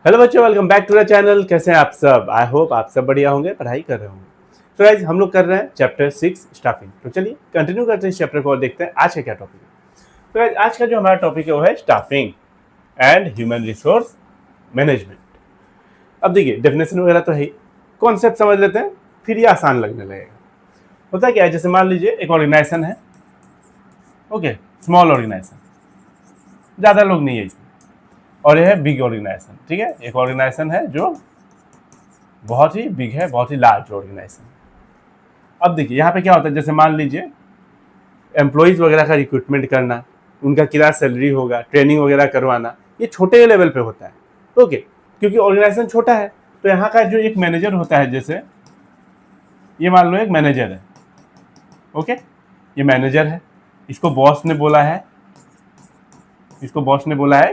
Hello बच्चों, welcome back to the channel. कैसे हैं आप सब? आई होप आप सब बढ़िया होंगे, पढ़ाई कर रहे होंगे। तो गाइस हम लोग कर रहे हैं चैप्टर 6 स्टाफिंग। तो चलिए कंटिन्यू करते हैं इस चैप्टर को और देखते हैं आज का क्या टॉपिक है। तो गाइस आज का जो हमारा टॉपिक है वो है staffing and human resource management. अब देखिए डेफिनेशन वगैरह तो है, कॉन्सेप्ट समझ लेते हैं, फिर ये आसान लगने लगेगा। होता क्या है, जैसे मान लीजिए एक ऑर्गेनाइजेशन है, ओके, स्मॉल ऑर्गेनाइजेशन, ज़्यादा लोग नहीं है इसमें, और यह है बिग ऑर्गेनाइजेशन। ठीक है, एक ऑर्गेनाइजेशन है जो बहुत ही बिग है, बहुत ही लार्ज ऑर्गेनाइजेशन। अब देखिए यहाँ पे क्या होता है, जैसे मान लीजिए एम्प्लॉइज वगैरह का रिक्रूटमेंट करना, उनका कितना सैलरी होगा, ट्रेनिंग वगैरह करवाना, ये छोटे लेवल पे होता है। ओके, क्योंकि ऑर्गेनाइजेशन छोटा है तो यहाँ का जो एक मैनेजर होता है, जैसे ये मान लो एक मैनेजर है, ओके, ये मैनेजर है, इसको बॉस ने बोला है,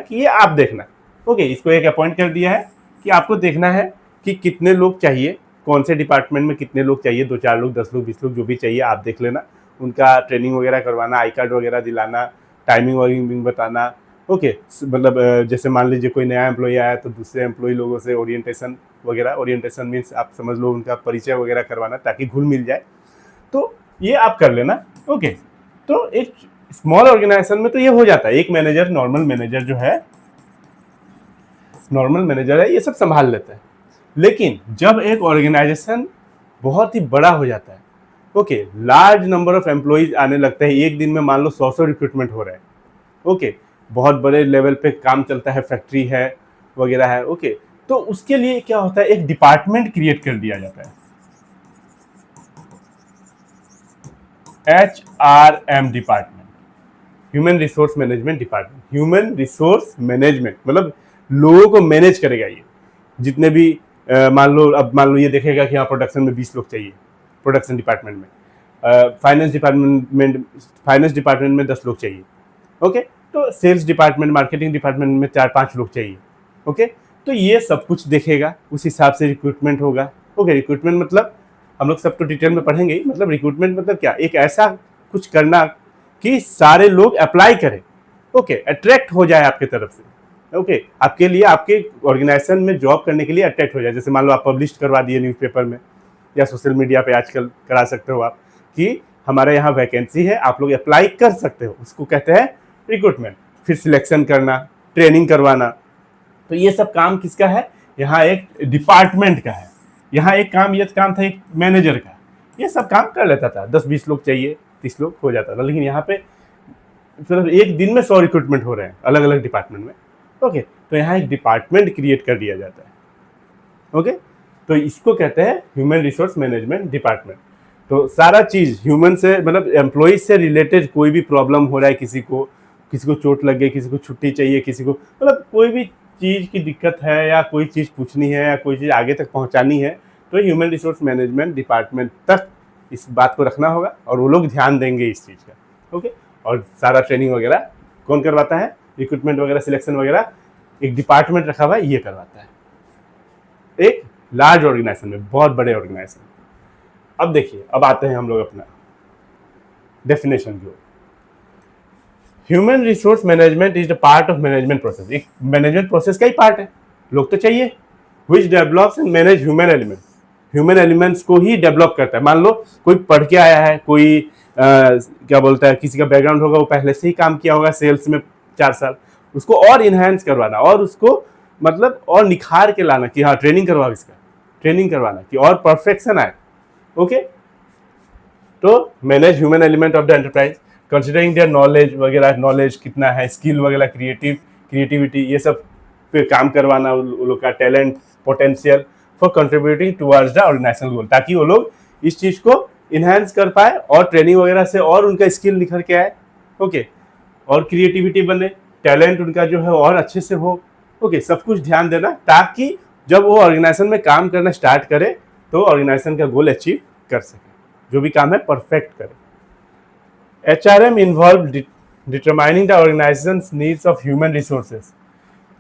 कि ये आप देखना। ओके, इसको एक अपॉइंट कर दिया है कि आपको देखना है कि कितने लोग चाहिए, कौन से डिपार्टमेंट में कितने लोग चाहिए, 2-4 लोग, 10 लोग, 20 लोग, जो भी चाहिए आप देख लेना। उनका ट्रेनिंग वगैरह करवाना, आई कार्ड वगैरह दिलाना, टाइमिंग वाइमिंग बताना। ओके, मतलब जैसे मान लीजिए कोई नया एम्प्लॉय आया तो दूसरे एम्प्लॉय लोगों से ओरिएंटेशन वगैरह, ओरिएंटेशन मीन्स आप समझ लो उनका परिचय वगैरह करवाना ताकि घुल मिल जाए। तो ये आप कर लेना। ओके, तो एक स्मॉल ऑर्गेनाइजेशन में तो ये हो जाता है, एक मैनेजर, नॉर्मल मैनेजर है, ये सब संभाल लेता है। लेकिन जब एक ऑर्गेनाइजेशन बहुत ही बड़ा हो जाता है, okay, large number of employees आने लगते हैं, एक दिन में मान लो 100 रिक्रूटमेंट हो रहे हैं, ओके, बहुत बड़े लेवल पे काम चलता है, फैक्ट्री है वगैरह है, ओके, तो उसके लिए क्या होता है, एक डिपार्टमेंट क्रिएट कर दिया जाता है, HRM department, human resource management department. Human resource management मतलब लोगों को मैनेज करेगा ये, जितने भी मान लो ये देखेगा कि यहाँ प्रोडक्शन में 20 लोग चाहिए, प्रोडक्शन डिपार्टमेंट में, फाइनेंस डिपार्टमेंट में 10 लोग चाहिए, ओके, तो सेल्स डिपार्टमेंट, मार्केटिंग डिपार्टमेंट में 4-5 लोग चाहिए, ओके, तो ये सब कुछ देखेगा, उस हिसाब से रिक्रूटमेंट होगा। ओके, रिक्रूटमेंट मतलब हम लोग सब तो डिटेल में पढ़ेंगे ही, मतलब रिक्रूटमेंट मतलब क्या, एक ऐसा कुछ करना कि सारे लोग अप्लाई करें, ओके, अट्रैक्ट हो जाए आपके तरफ से, ओके, आपके लिए, आपके ऑर्गेनाइजेशन में जॉब करने के लिए अट्रैक्ट हो जाए। जैसे मान लो आप पब्लिश करवा दिए न्यूज़पेपर में या सोशल मीडिया पे, आजकल करा सकते हो आप कि हमारे यहाँ वैकेंसी है, आप लोग अप्लाई कर सकते हो, उसको कहते हैं रिक्रूटमेंट। फिर सिलेक्शन करना, ट्रेनिंग करवाना, तो ये सब काम किसका है, यहाँ एक डिपार्टमेंट का है। यहाँ एक काम, ये काम था एक मैनेजर का, ये सब काम कर लेता था, 10-20 लोग चाहिए, 30 लोग हो जाता था। लेकिन यहाँ पे सिर्फ एक दिन में 100 रिक्रूटमेंट हो रहे हैं अलग अलग डिपार्टमेंट में, ओके, तो यहाँ एक डिपार्टमेंट क्रिएट कर दिया जाता है, ओके, तो इसको कहते हैं ह्यूमन रिसोर्स मैनेजमेंट डिपार्टमेंट। तो सारा चीज़ ह्यूमन से, मतलब एम्प्लॉइज से रिलेटेड, कोई भी प्रॉब्लम हो रहा है, किसी को चोट लग गई, किसी को छुट्टी चाहिए, किसी को मतलब कोई भी चीज़ की दिक्कत है, या कोई चीज़ पूछनी है, या कोई चीज़ आगे तक पहुंचानी है, तो ह्यूमन रिसोर्स मैनेजमेंट डिपार्टमेंट तक इस बात को रखना होगा और वो लोग ध्यान देंगे इस चीज़ का, ओके। और सारा ट्रेनिंग वगैरह कौन करवाता है, रिक्रूटमेंट वगैरह, सिलेक्शन वगैरह एक डिपार्टमेंट रखा हुआ है, ये करवाता है, एक लार्ज ऑर्गेनाइजेशन में, बहुत बड़े ऑर्गेनाइजेशन। अब देखिए, अब आते हैं हम लोग अपना डेफिनेशन की ओर। Human resource management is the part of management process, एक मैनेजमेंट प्रोसेस का ही पार्ट है, लोग तो चाहिए, which develops and manage human element, human elements को ही डेवलप करता है। मान लो कोई पढ़ के आया है, कोई क्या बोलता है, किसी का बैकग्राउंड होगा, वो पहले से ही काम किया होगा सेल्स में 4 साल, उसको और इन्हांस करवाना, और उसको मतलब और निखार के लाना कि हाँ ट्रेनिंग करवाओ, इसका ट्रेनिंग करवाना कि और परफेक्शन आए, ओके। तो manage human element of the enterprise considering their knowledge वगैरह, नॉलेज कितना है, स्किल वगैरह, क्रिएटिविटी, ये सब पे काम करवाना, उन लोग का talent, potential for contributing towards the organisational goal, ताकि वो लोग इस चीज़ को इन्हांस कर पाए और ट्रेनिंग वगैरह से और उनका स्किल निखर के आए, ओके, और क्रिएटिविटी बने, टैलेंट उनका जो है और अच्छे से हो, ओके, सब कुछ ध्यान देना, ताकि जब वो ऑर्गेनाइजेशन में काम करना स्टार्ट करे तो ऑर्गेनाइजेशन का गोल अचीव कर सके, जो भी काम है परफेक्ट करे। HRM involve determining the organisations needs of human resources,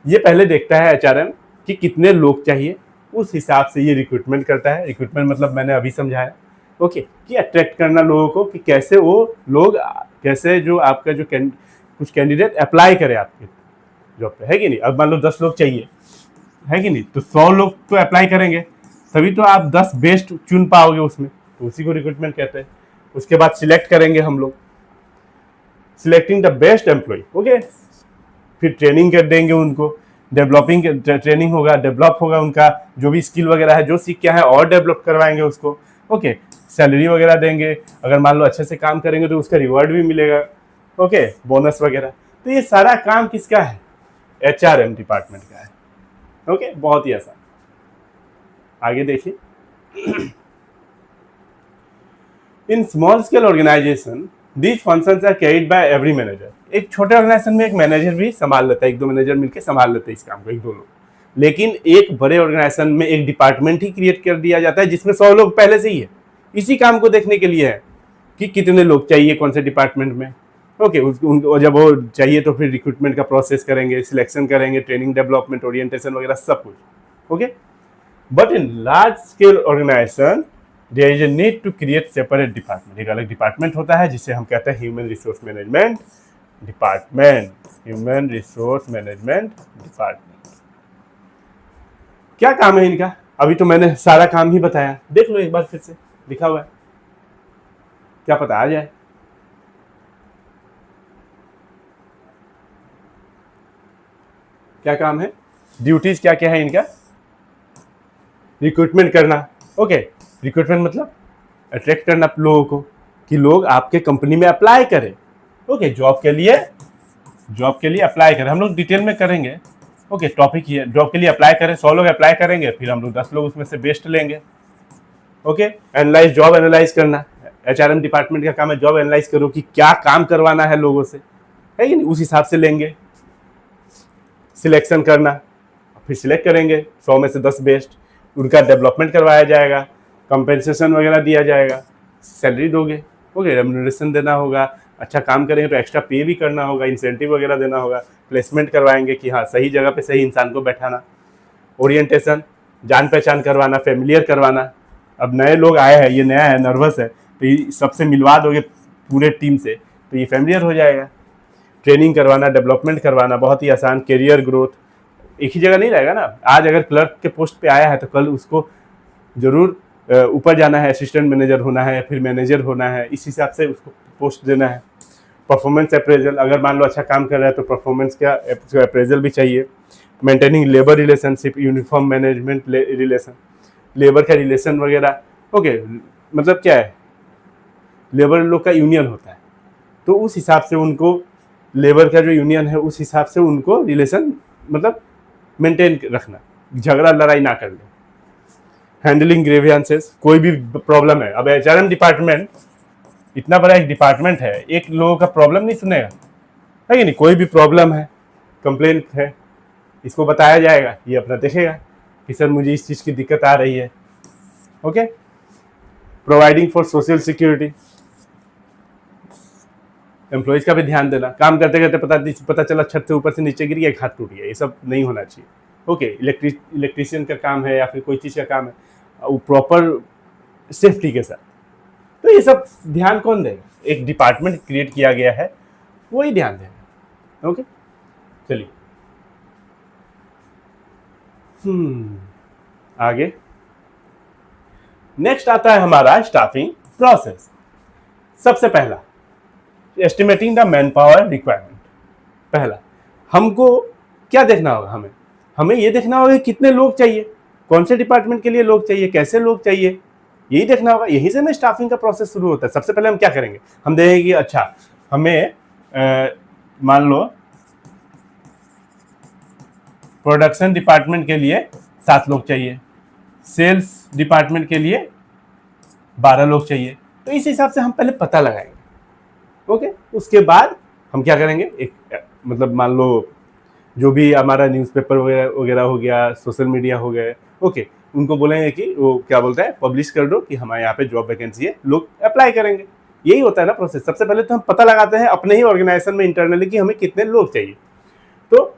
ये पहले देखता है HRM कि कितने लोग चाहिए, उस हिसाब से ये रिक्रूटमेंट करता है। रिक्रूटमेंट मतलब मैंने अभी समझाया, ओके, कि अट्रैक्ट करना लोगों को, कि कैसे वो लोग, कैसे जो आपका जो कुछ कैंडिडेट अप्लाई करे आपके जॉब पे, है कि नहीं। अब मान लो 10 लोग चाहिए, है कि नहीं, तो 100 लोग तो अप्लाई करेंगे, तभी तो आप 10 बेस्ट चुन पाओगे उसमें, तो उसी को रिक्रूटमेंट कहते हैं। उसके बाद सिलेक्ट करेंगे हम लोग, selecting the best employ, okay. फिर ट्रेनिंग कर देंगे उनको, डेवलपिंग ट्रेनिंग होगा, डेवलप होगा उनका जो भी स्किल वगैरह है, जो सीख क्या है और डेवलप करवाएंगे उसको, ओके। सैलरी वगैरह देंगे, अगर मान लो अच्छे से काम करेंगे तो उसका रिवॉर्ड भी मिलेगा, ओके, बोनस वगैरह। तो ये सारा काम किसका है? HRM डिपार्टमेंट का है, ओके, बहुत ही आसान। आगे देखिए, in small scale organisation these functions are carried by every manager. एक छोटे ऑर्गेनाइजेशन में एक मैनेजर भी संभाल लेता है, 1-2 मैनेजर मिलकर संभाल लेते हैं इस काम को, 1-2 लोग। लेकिन एक बड़े ऑर्गेनाइजेशन में एक डिपार्टमेंट ही क्रिएट कर दिया जाता है जिसमें 100 लोग पहले से ही है, इसी काम को देखने के लिए है कि कितने लोग चाहिए कौन से डिपार्टमेंट में, ओके। उनको जब वो चाहिए तो फिर रिक्रूटमेंट का प्रोसेस करेंगे, सिलेक्शन करेंगे, ट्रेनिंग, डेवलपमेंट, ओरिएंटेशन वगैरह सब कुछ, okay. But in large scale organisation there is a need to create separate department. एक अलग डिपार्टमेंट होता है जिसे हम कहते हैं human resource management department, human resource management department. क्या काम है इनका? अभी तो मैंने सारा काम ही बताया, देख लो एक बार फिर से, लिखा हुआ है, क्या पता आ जाए। क्या काम है, ड्यूटीज क्या क्या है इनका? रिक्रूटमेंट करना, ओके। रिक्रूटमेंट मतलब अट्रैक्ट करना लोगों को कि लोग आपके कंपनी में अप्लाई करें, ओके। जॉब के लिए अप्लाई करें, हम लोग डिटेल में करेंगे, ओके। टॉपिक ये, जॉब के लिए अप्लाई करें, 100 लोग अप्लाई करेंगे, फिर हम लोग 10 लोग उसमें से बेस्ट लेंगे, ओके। एनालाइज, जॉब एनालाइज करना, HRM डिपार्टमेंट का काम है जॉब एनालाइज करो कि क्या काम करवाना है लोगों से, है कि नहीं, उस हिसाब से लेंगे। सिलेक्शन करना, फिर सिलेक्ट करेंगे 100 में से 10 बेस्ट, उनका डेवलपमेंट करवाया जाएगा, कंपेंसेशन वगैरह दिया जाएगा, सैलरी दोगे, ओके। रेम्यूनरेशन देना होगा, अच्छा काम करेंगे तो एक्स्ट्रा पे भी करना होगा, इंसेंटिव वगैरह देना होगा, प्लेसमेंट करवाएंगे कि हाँ सही जगह पे सही इंसान को बैठाना, ओरिएंटेशन, जान पहचान करवाना, फेमिलियर करवाना। अब नए लोग आए हैं, ये नया है, नर्वस है, तो ये सबसे मिलवा दोगे पूरे टीम से तो ये फेमिलियर हो जाएगा। ट्रेनिंग करवाना, डेवलपमेंट करवाना, बहुत ही आसान। करियर ग्रोथ, एक ही जगह नहीं रहेगा ना, आज अगर क्लर्क के पोस्ट पे आया है तो कल उसको जरूर ऊपर जाना है, असिस्टेंट मैनेजर होना है, फिर मैनेजर होना है, इस हिसाब से उसको पोस्ट देना है। परफॉर्मेंस अप्रेजल, अगर मान लो अच्छा काम कर रहा है तो परफॉर्मेंस का अप्रेजल भी चाहिए। Maintaining labour relationship, uniform management relation, labour का रिलेशन वगैरह, ओके। मतलब क्या है, लेबर लोग का यूनियन होता है तो उस हिसाब से उनको, लेबर का जो यूनियन है उस हिसाब से उनको रिलेशन मतलब मेंटेन रखना, झगड़ा लड़ाई ना कर ले। हैंडलिंग ग्रीवियंसेस, कोई भी प्रॉब्लम है, अब HRM डिपार्टमेंट इतना बड़ा एक डिपार्टमेंट है, एक लोगों का प्रॉब्लम नहीं सुनेगा, है कि नहीं। कोई भी प्रॉब्लम है, कंप्लेंट है, इसको बताया जाएगा, ये अपना देखेगा कि सर मुझे इस चीज़ की दिक्कत आ रही है, okay. Providing for social security, employees का भी ध्यान देना, काम करते करते पता चला छत से ऊपर से नीचे गिर गया, एक हाथ टूट गया, ये सब नहीं होना चाहिए, ओके। इलेक्ट्रीशियन का काम है या फिर कोई चीज़ का काम है, वो प्रॉपर सेफ्टी के साथ, तो ये सब ध्यान कौन देगा? एक डिपार्टमेंट क्रिएट किया गया है, वही ध्यान देगा, ओके। चलिए आगे नेक्स्ट आता है हमारा स्टाफिंग प्रोसेस। सबसे पहला estimating the man power requirement. पहला हमको क्या देखना होगा, हमें ये देखना होगा कि कितने लोग चाहिए, कौन से डिपार्टमेंट के लिए लोग चाहिए, कैसे लोग चाहिए, यही देखना होगा। यहीं से ना स्टाफिंग का प्रोसेस शुरू होता है। सबसे पहले हम क्या करेंगे, हम देखेंगे कि अच्छा हमें मान लो प्रोडक्शन डिपार्टमेंट के लिए 7 लोग चाहिए, सेल्स डिपार्टमेंट के लिए 12 लोग चाहिए, तो इस हिसाब से हम पहले पता लगाएंगे, ओके। उसके बाद हम क्या करेंगे, एक मतलब मान लो जो भी हमारा न्यूज़पेपर वगैरह हो गया, सोशल मीडिया हो गए, ओके, उनको बोलेंगे कि वो क्या बोलते हैं, पब्लिश कर दो कि हमारे यहाँ पे जॉब वैकेंसी है, लोग अप्लाई करेंगे। यही होता है ना प्रोसेस। सबसे पहले तो हम पता लगाते हैं अपने ही ऑर्गेनाइजेशन में इंटरनली कि हमें कितने लोग चाहिए। तो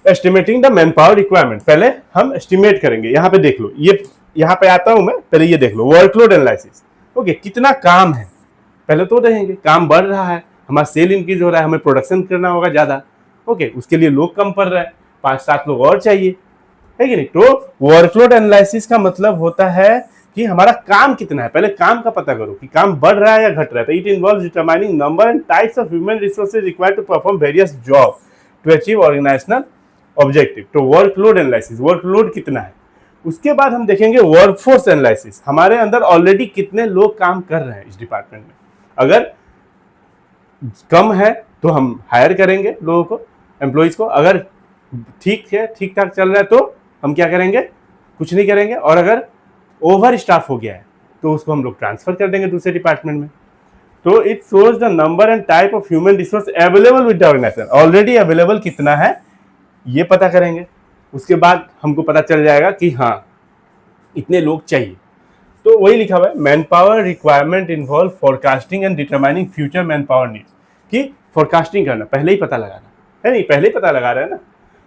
estimating the man power requirement, पहले हम एस्टिमेट करेंगे। यहाँ पे देख लो, ये यहाँ पे आता हूँ मैं, पहले ये देख लो वर्कलोड एनालिसिस, ओके। कितना काम है पहले तो देखेंगे, काम बढ़ रहा है, हमारा सेल इंक्रीज हो रहा है, हमें प्रोडक्शन करना होगा ज़्यादा, ओके। उसके लिए लोग कम पड़ रहे हैं, 5-7 लोग और चाहिए, है कि नहीं। तो वर्कलोड एनालिसिस का मतलब होता है कि हमारा काम कितना है, पहले काम का पता करो कि काम बढ़ रहा है या घट रहा है। तो it involves determining number and types of human resources required to perform various job to achieve organisational objective. तो वर्कलोड एनालिसिस, वर्कलोड कितना है। उसके बाद हम देखेंगे वर्कफोर्स एनालिसिस, हमारे अंदर ऑलरेडी कितने लोग काम कर रहे हैं इस डिपार्टमेंट में। अगर कम है तो हम हायर करेंगे लोगों को, एम्प्लॉइज को। अगर ठीक है, ठीक ठाक चल रहा है, तो हम क्या करेंगे, कुछ नहीं करेंगे। और अगर ओवर स्टाफ हो गया है तो उसको हम लोग ट्रांसफर कर देंगे दूसरे डिपार्टमेंट में। तो it shows the number and type of human resource available with the organisation, already available कितना है ये पता करेंगे। उसके बाद हमको पता चल जाएगा कि हाँ इतने लोग चाहिए। तो वही लिखा हुआ है, man power requirement involve forecasting and determining future man power needs, कि फोरकास्टिंग करना, पहले ही पता लगाना है, नहीं पहले ही पता लगा रहे हैं ना,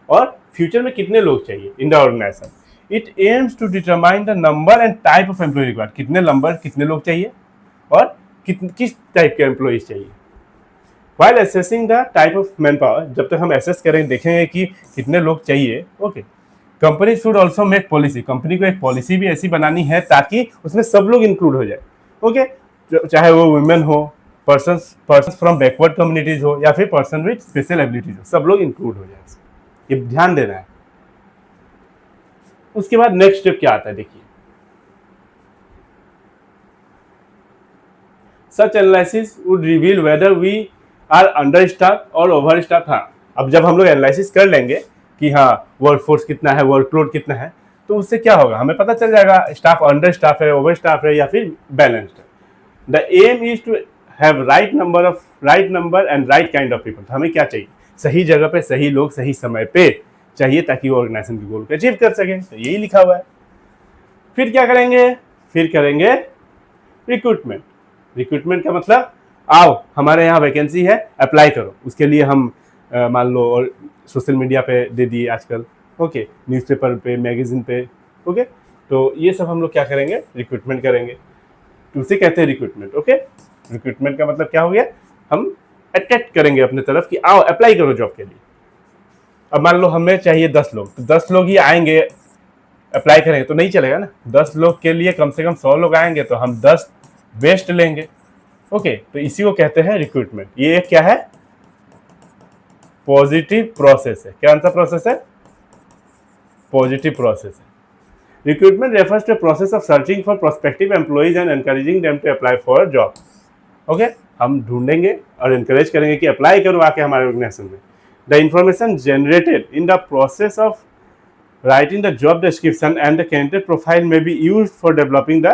और फ्यूचर में कितने लोग चाहिए in the organisation. It aims to determine the number and type of employ required, कितने नंबर, कितने लोग चाहिए और किस टाइप के एम्प्लॉइज चाहिए। While assessing the type of manpower, जब तक हम एसेस करेंगे, देखेंगे कि कितने लोग चाहिए, okay. Company should also make policy, company को एक पॉलिसी भी ऐसी बनानी है ताकि उसमें सब लोग इंक्लूड हो जाए, ओके। चाहे वो वुमेन हो, पर्सन फ्रॉम बैकवर्ड कम्युनिटीज हो, या फिर पर्सन विद स्पेशल एबिलिटीज हो, सब लोग इंक्लूड हो जाए, ये ध्यान देना है। उसके बाद नेक्स्ट स्टेप क्या आता है, देखिए, such analysis would reveal whether we are under staff और ओवर स्टाफ। हाँ, अब जब हम लोग एनालिसिस कर लेंगे कि हाँ वर्कफोर्स कितना है, वर्कलोड कितना है, तो उससे क्या होगा, हमें पता चल जाएगा स्टाफ अंडर स्टाफ है, ओवर स्टाफ है, या फिर बैलेंस्ड है। The aim is to have right number and right kind of people. हमें क्या चाहिए, सही जगह पे सही लोग सही समय पे चाहिए ताकि वो ऑर्गेनाइजेशन के गोल को अचीव कर सकें। तो यही लिखा हुआ है। फिर क्या करेंगे, फिर करेंगे रिक्रूटमेंट। रिक्रूटमेंट का मतलब, आओ हमारे यहाँ वैकेंसी है, अप्लाई करो। उसके लिए हम मान लो और सोशल मीडिया पे दे दिए आजकल, ओके, न्यूज़पेपर पे, मैगजीन पे, ओके। तो ये सब हम लोग क्या करेंगे, रिक्रूटमेंट करेंगे। तो उसे कहते हैं रिक्रूटमेंट, ओके। रिक्रूटमेंट का मतलब क्या हो गया, हम अट्रैक्ट करेंगे अपने तरफ कि आओ अप्लाई करो जॉब के लिए। अब मान लो हमें चाहिए 10 लोग, तो 10 लोग ही आएंगे अप्लाई करेंगे तो नहीं चलेगा ना। 10 लोग के लिए कम से कम 100 लोग आएंगे, तो हम 10 बेस्ट लेंगे, ओके। तो इसी को कहते हैं रिक्रूटमेंट। ये क्या है, पॉजिटिव प्रोसेस है। कौन सा प्रोसेस है, पॉजिटिव प्रोसेस है। Recruitment refers to process of searching for prospective employees and encouraging them to apply for a job, okay. हम ढूंढेंगे और एनकरेज करेंगे कि अप्लाई करो आके हमारे ऑर्गेनाइजेशन में। The information generated in the process of writing the job description and the candidate profile may be used for developing the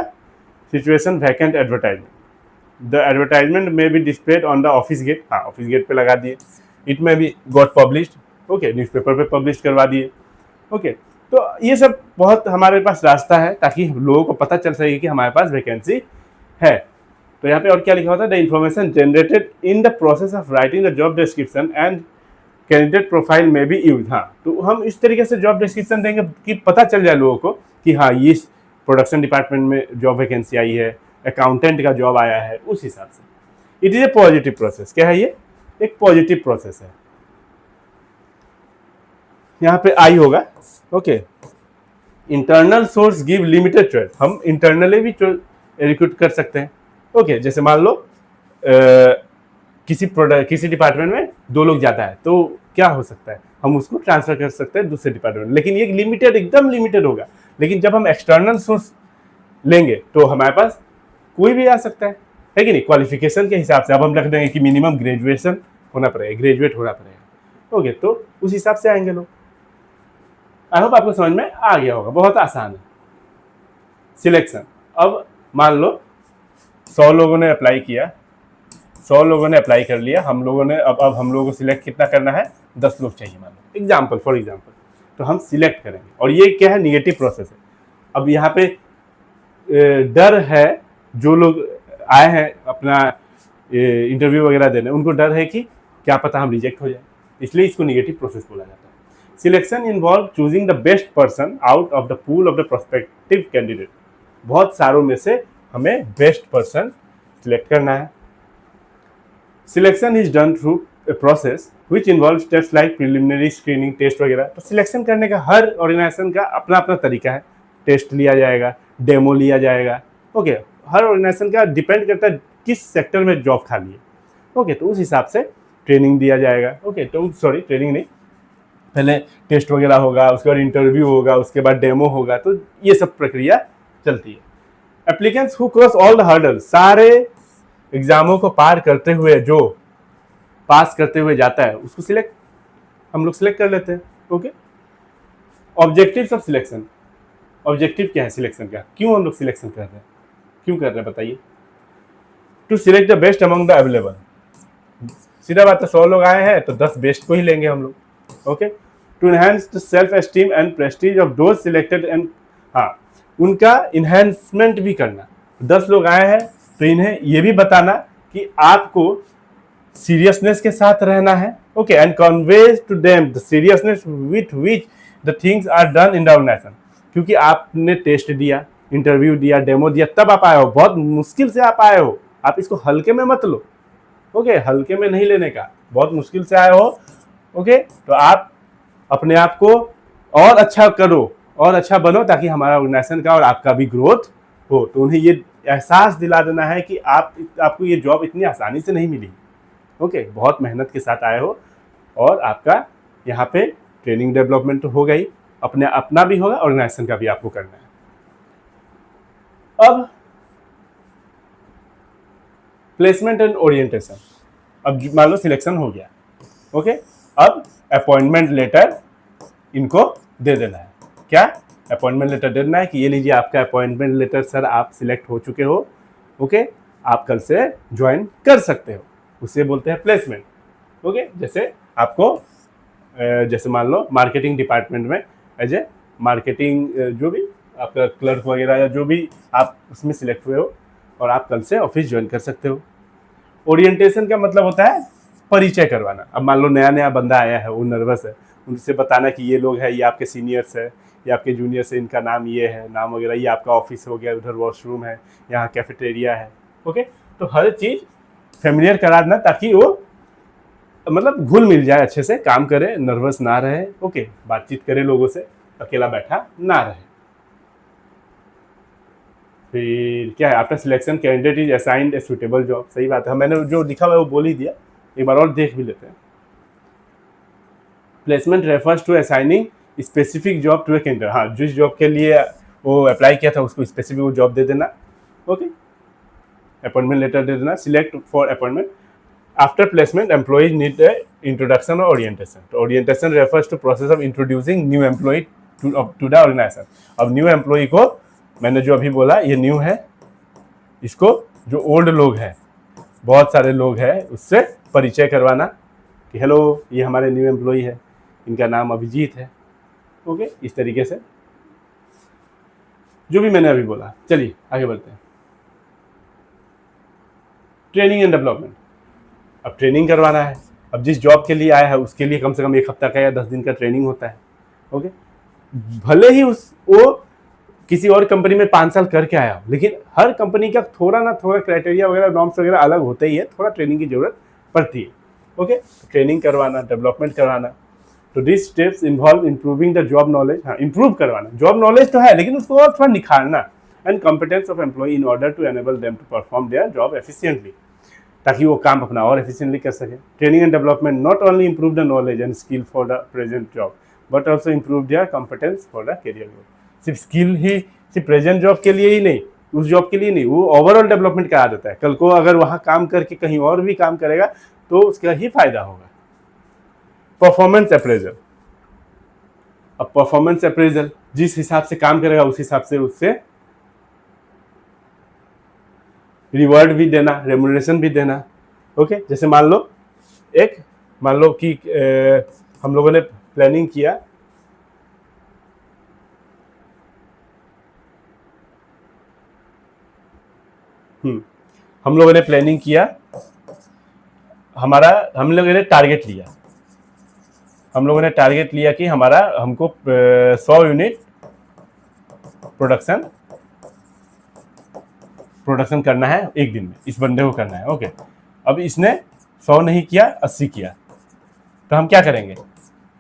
situation vacant advertisement. The advertisement may be displayed on the office gate, हाँ office gate पे लगा दिए। It may be got published, okay, newspaper पे publish करवा दिए, okay. तो ये सब बहुत हमारे पास रास्ता है ताकि लोगों को पता चल सके कि हमारे पास वैकेंसी है। तो यहाँ पे और क्या लिखा होता है, the information generated in the process of writing the job description and candidate profile में भी यूज। हाँ, तो हम इस तरीके से जॉब डिस्क्रिप्शन देंगे कि पता चल जाए लोगों को कि हाँ ये प्रोडक्शन डिपार्टमेंट में जॉब वैकेंसी आई है, अकाउंटेंट का जॉब आया है, उस हिसाब से। It is a positive process. क्या है ये, एक पॉजिटिव प्रोसेस है। यहाँ पे आई होगा, okay. Internal source give limited choice, हम इंटरनली भी रिक्रूट कर सकते हैं, ओके। जैसे मान लो किसी डिपार्टमेंट में 2 लोग जाता है, तो क्या हो सकता है, हम उसको ट्रांसफर कर सकते हैं दूसरे डिपार्टमेंट में, लेकिन ये लिमिटेड, एकदम लिमिटेड होगा। लेकिन जब हम एक्सटर्नल सोर्स लेंगे तो हमारे पास कोई भी आ सकता है कि नहीं, क्वालिफिकेशन के हिसाब से। अब हम रख देंगे कि मिनिमम ग्रेजुएशन होना पड़ेगा, ग्रेजुएट होना पड़ेगा, ओके। तो उस हिसाब से आएंगे लोग। आई होप आपको समझ में आ गया होगा, बहुत आसान है। सिलेक्शन, अब मान लो 100 लोगों ने अप्लाई किया, 100 लोगों ने अप्लाई कर लिया, हम लोगों ने अब हम लोगों को सिलेक्ट कितना करना है, 10 लोग चाहिए मान लो, एग्जाम्पल फॉर एग्जाम्पल। तो हम सिलेक्ट करेंगे, और ये क्या है, निगेटिव प्रोसेस है। अब यहाँ पे डर है, जो लोग आए हैं अपना इंटरव्यू वगैरह देने, उनको डर है कि क्या पता हम रिजेक्ट हो जाए, इसलिए इसको निगेटिव प्रोसेस बोला जाता है। Selection involve choosing the best person out of the pool of the prospective candidate. बहुत सारों में से हमें बेस्ट पर्सन सिलेक्ट करना है। Selection is done through process which involve steps like preliminary screening test वगैरह। तो सिलेक्शन करने का हर ऑर्गेनाइजेशन का अपना अपना तरीका है। टेस्ट लिया जाएगा, डेमो लिया जाएगा, ओके। हर ऑर्गेनाइजेशन का डिपेंड करता है किस सेक्टर में जॉब खाली है, ओके। तो उस हिसाब से ट्रेनिंग दिया जाएगा, ओके। तो सॉरी, ट्रेनिंग नहीं, पहले टेस्ट वगैरह होगा, उसके बाद इंटरव्यू होगा, उसके बाद डेमो होगा। तो ये सब प्रक्रिया चलती है। Applicants who cross all the hurdle, सारे एग्जामों को पार करते हुए जो पास करते हुए जाता है उसको हम लोग सिलेक्ट कर लेते हैं, okay. Objectives of selection, objective क्या है सिलेक्शन का, क्यों हम लोग सिलेक्शन कर रहे हैं, क्यों कर रहे हैं बताइए। To select the best among the available, सीधा बात है, 100 लोग आए हैं तो 10 बेस्ट को ही लेंगे हम लोग, okay. To enhance the self esteem and prestige of those selected and, हाँ, उनका इन्हेंसमेंट भी करना। 10 लोग आए हैं तो इन्हें ये भी बताना कि आपको सीरियसनेस के साथ रहना है, okay, and conveys to them the seriousness with which the things are done in the organization. क्योंकि आपने टेस्ट दिया, इंटरव्यू दिया, डेमो दिया, तब आप आए हो, बहुत मुश्किल से आप आए हो, आप इसको हल्के में मत लो, ओके। हल्के में नहीं लेने का, बहुत मुश्किल से आए हो, ओके। तो आप अपने आप को और अच्छा करो और अच्छा बनो ताकि हमारा ऑर्गेनाइजेशन का और आपका भी ग्रोथ हो। तो उन्हें ये एहसास दिला देना है कि आपको ये जॉब इतनी आसानी से नहीं मिली, ओके। बहुत मेहनत के साथ आए हो और आपका यहाँ पे ट्रेनिंग डेवलपमेंट तो होगा ही, अपना भी होगा, ऑर्गेनाइजेशन का भी आपको करना है। अब प्लेसमेंट एंड ओरिएंटेशन, अब मान लो सिलेक्शन हो गया, ओके। अब अपॉइंटमेंट लेटर इनको दे देना है। क्या अपॉइंटमेंट लेटर दे देना है कि ये लीजिए आपका अपॉइंटमेंट लेटर सर, आप सिलेक्ट हो चुके हो, ओके, आप कल से ज्वाइन कर सकते हो। उसे बोलते हैं प्लेसमेंट, ओके। जैसे आपको जैसे मान लो मार्केटिंग डिपार्टमेंट में एज ए मार्केटिंग जो भी आपका क्लर्क वगैरह या जो भी आप उसमें सिलेक्ट हुए हो और आप कल से ऑफिस ज्वाइन कर सकते हो। ओरिएंटेशन का मतलब होता है परिचय करवाना। अब मान लो नया नया बंदा आया है, वो नर्वस है, उनसे बताना कि ये लोग हैं, ये आपके सीनियर्स है, ये आपके जूनियर्स है, इनका नाम ये है, नाम वगैरह, ये आपका ऑफिस हो गया, उधर वॉशरूम है, यहाँ कैफेटेरिया है, ओके। तो हर चीज़ फेमिलियर करा देना ताकि वो मतलब घुल मिल जाए, अच्छे से काम करे, नर्वस ना रहे, ओके, बातचीत करे लोगों से, अकेला बैठा ना रहे। फिर क्या है, after selection candidate is assigned a suitable job. सही बात है, मैंने जो लिखा हुआ है वो बोल ही दिया, एक बार और देख भी लेते हैं। Placement refers to assigning specific job to a candidate. हाँ, जिस जॉब के लिए वो अप्लाई किया था उसको स्पेसिफिक वो जॉब दे देना, ओके। अपॉइंटमेंट लेटर दे देना, select for appointment. After placement employees need a introduction और ओरिएंटेशन। तो orientation refers to process of introducing new employee to the organization. अब न्यू एम्प्लॉय को, मैंने जो अभी बोला ये न्यू है, इसको जो ओल्ड लोग हैं, बहुत सारे लोग हैं, उससे परिचय करवाना कि हेलो, ये हमारे न्यू एम्प्लॉय है, इनका नाम अभिजीत है, ओके। इस तरीके से जो भी मैंने अभी बोला। चलिए आगे बढ़ते हैं। ट्रेनिंग एंड डेवलपमेंट, अब ट्रेनिंग करवाना है। अब जिस जॉब के लिए आया है उसके लिए कम से कम 1 हफ्ता का या 10 दिन का ट्रेनिंग होता है, ओके। भले ही वो किसी और कंपनी में 5 साल करके आया हो, लेकिन हर कंपनी का थोड़ा ना थोड़ा क्राइटेरिया वगैरह, नॉर्म्स वगैरह अलग होते ही है, थोड़ा ट्रेनिंग की जरूरत पड़ती है, ओके। ट्रेनिंग करवाना, डेवलपमेंट करवाना। तो this steps involve improving the job knowledge. हाँ, इंप्रूव करवाना, जॉब नॉलेज तो है लेकिन उसको और थोड़ा निखारना, and competence of employ in order to enable them to perform their job efficiently, ताकि वो काम अपना और एफिशिएंटली कर सके। Training and development not only improve the knowledge and skill for the present job but also improve their competence for the career growth. सिर्फ skill ही, सिर्फ present job के लिए ही नहीं, उस जॉब के लिए नहीं, वो ओवरऑल डेवलपमेंट करा देता है। कल को अगर वहाँ काम करके कहीं और भी काम करेगा तो उसका ही फायदा होगा। परफॉर्मेंस अप्रेजल, अब परफॉर्मेंस अप्रेजल जिस हिसाब से काम करेगा उस हिसाब से उससे रिवॉर्ड भी देना, रेम्यूनरेशन भी देना, ओके। जैसे मान लो कि हम लोगों ने प्लानिंग किया, हम लोगों ने प्लानिंग किया, हम लोगों ने टारगेट लिया, हम लोगों ने टारगेट लिया कि हमको 100 यूनिट प्रोडक्शन करना है एक दिन में, इस बंदे को करना है, ओके। अब इसने 100 नहीं किया, 80 किया, तो हम क्या करेंगे,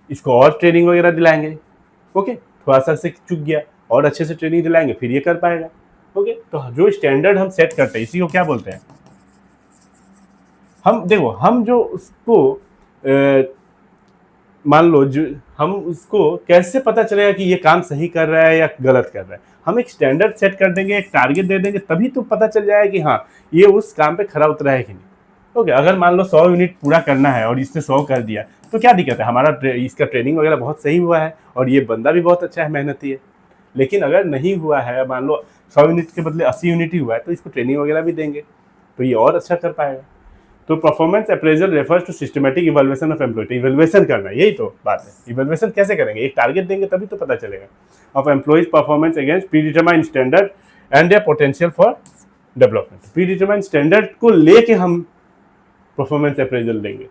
इसको और ट्रेनिंग वगैरह दिलाएंगे। ओके, थोड़ा सा से चूक गया और अच्छे से ट्रेनिंग दिलाएंगे, फिर ये कर पाएगा। ओके, तो जो स्टैंडर्ड हम सेट करते हैं इसी को क्या बोलते हैं, हम देखो हम जो उसको मान लो जो हम उसको कैसे पता चलेगा कि ये काम सही कर रहा है या गलत कर रहा है, हम एक स्टैंडर्ड सेट कर देंगे, एक टारगेट दे देंगे, तभी तो पता चल जाएगा कि हाँ ये उस काम पे खरा उतरा है कि नहीं। ओके, अगर मान लो 100 यूनिट पूरा करना है और इसने 100 कर दिया तो क्या दिक्कत है, हमारा इसका ट्रेनिंग वगैरह बहुत सही हुआ है और ये बंदा भी बहुत अच्छा है, मेहनती है। लेकिन अगर नहीं हुआ है, मान लो 100 यूनिट के बदले 80 यूनिट ही हुआ है, तो इसको ट्रेनिंग वगैरह भी देंगे तो ये और अच्छा कर पाएगा। तो performance appraisal refers to systematic evaluation of employee, evaluation करना, यही तो बात है। इवैल्यूएशन कैसे करेंगे, एक टारगेट देंगे तभी तो पता चलेगा, of employees performance against pre determined standard and their potential for development. Pre determined standard को लेके हम परफॉर्मेंस अप्रेजल देंगे।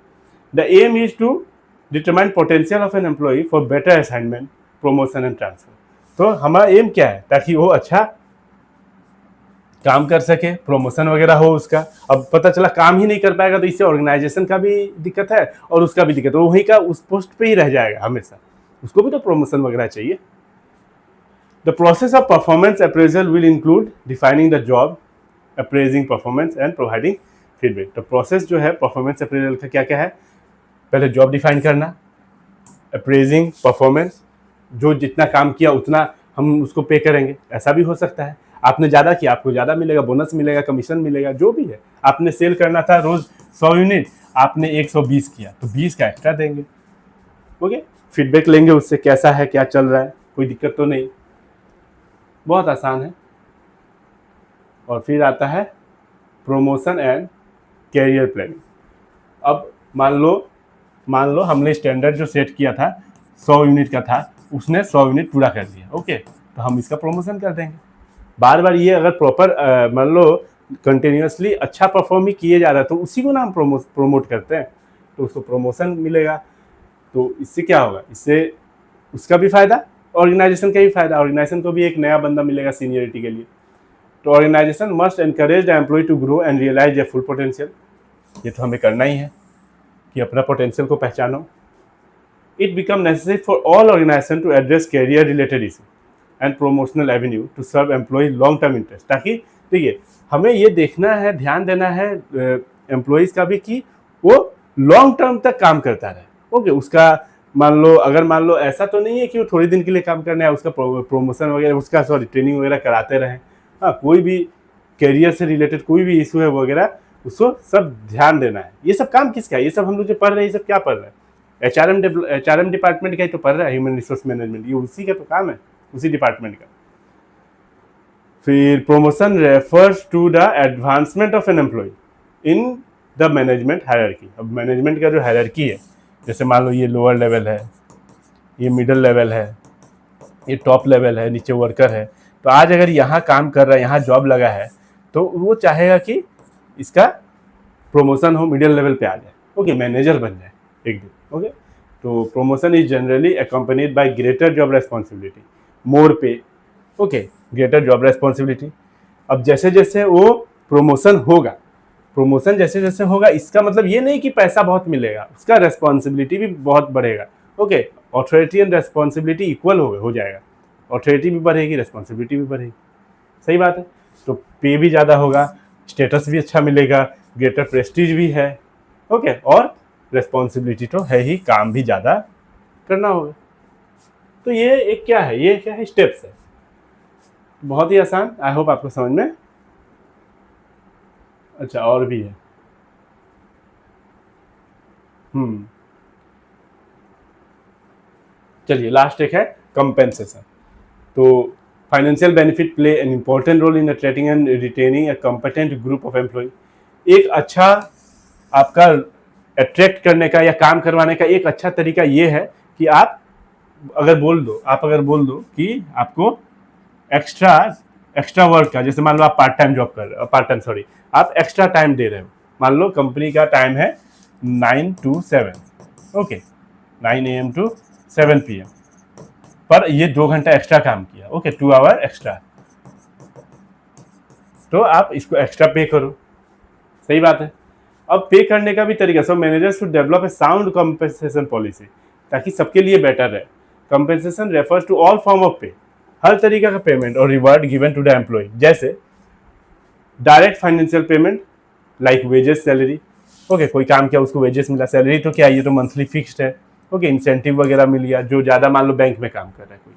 The aim is to determine potential of an employee for better assignment, promotion and transfer. तो हमारा M क्या है, ताकि वो अच्छा काम कर सके, प्रमोशन वगैरह हो उसका। अब पता चला काम ही नहीं कर पाएगा तो इससे ऑर्गेनाइजेशन का भी दिक्कत है और उसका भी दिक्कत है, वो वहीं का उस पोस्ट पे ही रह जाएगा हमेशा, उसको भी तो प्रमोशन वगैरह चाहिए। The process of performance appraisal will include defining the job, appraising performance and providing feedback. तो प्रोसेस जो है परफॉर्मेंस अप्रेजल का क्या क्या है, पहले जॉब डिफाइन करना, अप्रेजिंग परफॉर्मेंस, जो जितना काम किया उतना हम उसको पे करेंगे, ऐसा भी हो सकता है। आपने ज़्यादा किया आपको ज़्यादा मिलेगा, बोनस मिलेगा, कमीशन मिलेगा, जो भी है। आपने सेल करना था रोज़ 100 यूनिट, आपने 120 किया तो 20 का एक्स्ट्रा देंगे। ओके, फीडबैक लेंगे उससे, कैसा है, क्या चल रहा है, कोई दिक्कत तो नहीं, बहुत आसान है। और फिर आता है प्रमोशन एंड कैरियर प्लानिंग। अब मान लो हमने स्टैंडर्ड जो सेट किया था 100 यूनिट का था, उसने 100 यूनिट पूरा कर दिया। ओके, तो हम इसका प्रमोशन कर देंगे। बार बार ये अगर प्रॉपर मान लो कंटिन्यूसली अच्छा परफॉर्म ही किए जा रहा है तो उसी को ना हम प्रोमोट करते हैं, तो उसको प्रमोशन मिलेगा। तो इससे क्या होगा, इससे उसका भी फायदा, ऑर्गेनाइजेशन का भी फायदा, ऑर्गेनाइजेशन को भी एक नया बंदा मिलेगा सीनियरिटी के लिए। तो organization must encourage the employee to grow and realize the full potential. ये तो हमें करना ही है कि अपना पोटेंशियल को पहचानो। It become necessary for all organization to address career related issue and promotional avenue to serve employee long term interest. ताकि देखिए हमें ये देखना है, ध्यान देना है एम्प्लॉयज़ का भी कि वो लॉन्ग टर्म तक काम करता रहे। ओके, उसका मान लो ऐसा तो नहीं है कि वो थोड़े दिन के लिए काम करना है, उसका प्रमोशन वगैरह, उसका ट्रेनिंग वगैरह कराते रहें। हाँ, कोई भी कैरियर से रिलेटेड कोई भी इशू है वगैरह, उसको सब ध्यान देना है। ये सब काम किसका है, ये सब हम लोग जो पढ़ रहे हैं, ये सब क्या पढ़ रहे हैं, एचआरएम डिपार्टमेंट का ही तो पढ़ रहा है, ह्यूमन रिसोर्स मैनेजमेंट, ये उसी का तो काम है, उसी डिपार्टमेंट का। फिर promotion refers to the advancement of an employee in the management hierarchy. अब मैनेजमेंट का जो हायरार्की है, जैसे मान लो ये लोअर लेवल है, ये मिडिल लेवल है, ये टॉप लेवल है, नीचे वर्कर है। तो आज अगर यहाँ काम कर रहा है, यहाँ जॉब लगा है, तो वो चाहेगा कि इसका प्रमोशन हो, मिडिल लेवल पे आ जाए, ओके, मैनेजर बन जाए एक दिन। ओके, तो promotion is generally accompanied by greater job responsibility, more pay, okay, greater job responsibility. अब जैसे जैसे वो प्रमोशन जैसे जैसे होगा, इसका मतलब ये नहीं कि पैसा बहुत मिलेगा, उसका रेस्पॉन्सिबिलिटी भी बहुत बढ़ेगा। Okay, authority and responsibility equal हो जाएगा, ऑथोरिटी भी बढ़ेगी, रेस्पॉन्सिबिलिटी भी बढ़ेगी। सही बात है, तो पे भी ज़्यादा होगा, स्टेटस भी अच्छा मिलेगा, ग्रेटर प्रेस्टीज भी है। ओके, और रेस्पॉन्सिबिलिटी तो है ही, काम भी ज़्यादा करना होगा। तो ये एक क्या है, स्टेप्स है, बहुत ही आसान। आई होप आपको समझ में। अच्छा, और भी है। चलिए, लास्ट एक है कंपेंसेशन। तो financial benefit play an important role in attracting and retaining a competent group of employee. एक अच्छा आपका अट्रैक्ट करने का या काम करवाने का एक अच्छा तरीका ये है कि आप अगर बोल दो कि आपको एक्स्ट्रा वर्क का, जैसे मान लो आप आप एक्स्ट्रा टाइम दे रहे हो। मान लो कंपनी का टाइम है 9 to 7, okay, 9 AM to 7 PM, पर ये 2 घंटा एक्स्ट्रा काम किया, ओके, 2 आवर एक्स्ट्रा, तो आप इसको एक्स्ट्रा पे करो। सही बात है। अब पे करने का भी तरीका, so managers should develop a sound compensation policy, ताकि सबके लिए बेटर रहे। Compensation refers to all form of pay, हर तरीका का पेमेंट और reward given to the employ, जैसे direct financial payment like wages, salary. Okay, कोई काम किया उसको वेजेस मिला, सैलरी तो क्या, ये तो मंथली फिक्स्ड है। ओके, इंसेंटिव वगैरह मिल गया, जो ज़्यादा मान लो बैंक में काम कर रहा है कोई,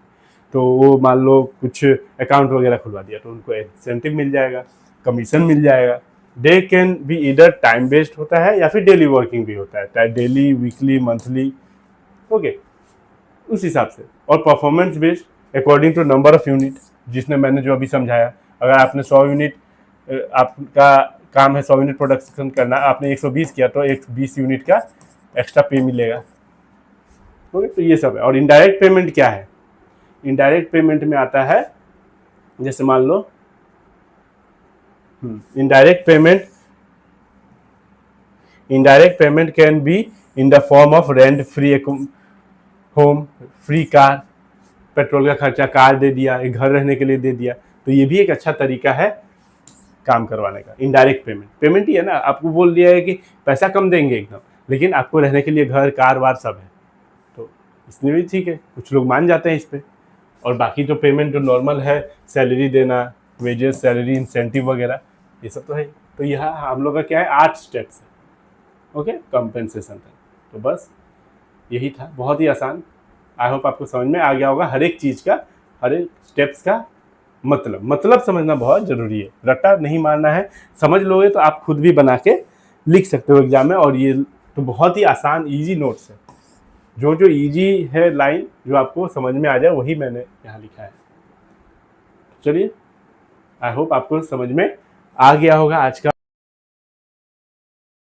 तो वो मान लो कुछ अकाउंट वगैरह खुलवा दिया तो उनको इंसेंटिव मिल जाएगा, कमीशन मिल जाएगा। डे कैन बी इधर टाइम बेस्ड होता है या फिर डेली वर्किंग भी होता है, चाहे डेली, वीकली, मंथली। ओके, उस हिसाब से। और performance based according to number of unit, जिसने मैंने जो अभी समझाया, अगर आपने 100 यूनिट, आपका काम है 100 यूनिट प्रोडक्शन करना, आपने 120 किया तो 120 यूनिट का एक्स्ट्रा पे मिलेगा। ओके, तो ये सब है। और इनडायरेक्ट पेमेंट क्या है? इनडायरेक्ट पेमेंट में आता है, जैसे मान लो indirect payment can be in the form of rent free home, free car, petrol का खर्चा कार दे दिया, एक घर रहने के लिए दे दिया, तो ये भी एक अच्छा तरीका है काम करवाने का। इनडायरेक्ट पेमेंट ही है ना, आपको बोल दिया है कि पैसा कम देंगे एकदम, लेकिन आपको रहने के लिए घर, कार वार सब है, तो इसलिए भी ठीक है, कुछ लोग मान जाते हैं इस पर। और बाकी जो पेमेंट जो नॉर्मल है, सैलरी देना, वेजेस, सैलरी, इंसेंटिव वगैरह, ये सब तो है। तो यह हम लोग का क्या है, 8 स्टेप्स है। ओके, कंपेंसेशन का। तो बस यही था, बहुत ही आसान। आई होप आपको समझ में आ गया होगा हर एक चीज़ का, हर एक स्टेप्स का मतलब समझना बहुत ज़रूरी है, रट्टा नहीं मारना है। समझ लोगे तो आप खुद भी बना के लिख सकते हो एग्जाम में। और ये तो बहुत ही आसान ईजी नोट्स है, जो ईजी है लाइन, जो आपको समझ में आ जाए वही मैंने यहाँ लिखा है। चलिए, आई होप आपको समझ में आ गया होगा आज का